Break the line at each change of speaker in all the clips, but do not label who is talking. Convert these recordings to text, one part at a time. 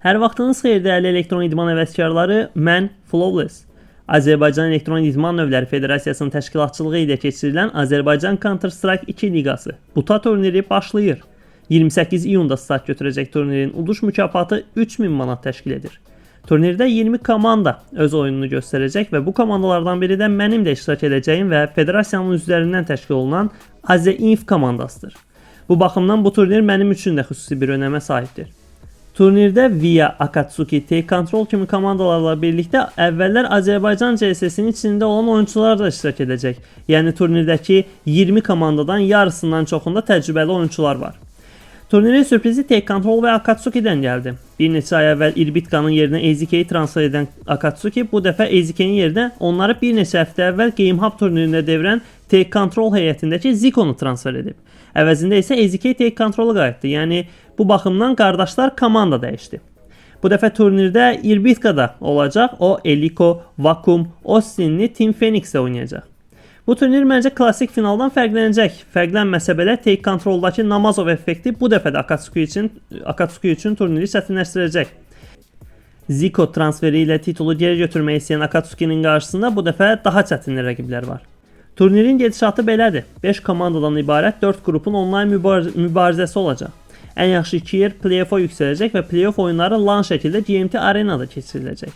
Hər vaxtınız xeyir dəyərli elektron idman həvəskarları, mən Flawless. Azərbaycan Elektron İdman Növləri Federasiyasının təşkilatçılığı ilə keçirilən Azərbaycan Counter-Strike 2 liqası BUTA turniri başlayır. 28 iyunda start götürəcək turnirin uduş mükafatı 3000 manat təşkil edir. Turnirdə 20 komanda öz oyununu göstərəcək və bu komandalardan biri də mənim də iştirak edəcəyim və federasiyanın üzvlərindən təşkil olunan AZINF komandasıdır. Bu baxımdan bu turnir mənim üçün də xüsusi bir önəmə sahibdir. Turnirdə VIA, Akatsuki, Take-Control kimi komandalarla birlikdə əvvəllər Azərbaycan CS-sinin içində olan oyunçular da iştirak edəcək. Yəni turnirdəki 20 komandadan yarısından çoxunda təcrübəli oyunçular var. Turnirin sürprizi Take-Control və Akatsuki'dən gəldi. Bir neçə ay əvvəl Irbitka'nın yerinə EZK'yi transfer edən Akatsuki bu dəfə EZK'nin yerinə onları bir neçə həftə əvvəl Game Hub turnirində devirən Take-Control heyətindəki Zico'nu transfer edib. Əvəzində isə EZK Take-Control'a qayıtdı. Yəni bu baxımdan qardaşlar komanda dəyişdi. Bu dəfə turnirdə Irbitka olacaq. O Eliko, Vacuum, Austin'li Team Phoenix'lə oynayacaq. Bu turnir məncə klassik finaldan fərqlənəcək. Fərqlənməsə belə Take-Control'dakı Namazov effekti bu dəfə də Akatsuki üçün turniri çətinləşdirəcək. Zico transferi ilə titulu geri götürmək istəyən Akatsuki'nin qarşısında bu dəfə daha çətin rəqiblər var. Turnirin gedişatı belədir. 5 komandadan ibarət 4 qrupun online mübarizəsi olacaq. Ən yaxşı 2 yer play-off'a yüksələcək və play-off oyunları LAN şəkildə GMT Arena'da keçiriləcək.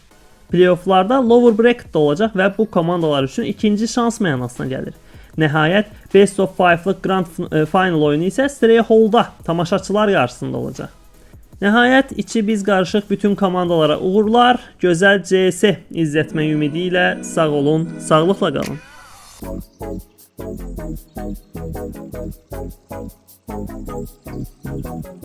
Play-off'larda lower bracket'da olacaq və bu komandalar üçün ikinci şans mənasına gəlir. Nəhayət Best of 5'lık Grand Final oyunu isə Stray Hall'da tamaşaçılar qarşısında olacaq. Nəhayət içi biz qarışıq bütün komandalara uğurlar, gözəl CS izlətmək ümidi ilə sağ olun, sağlıqla qalın.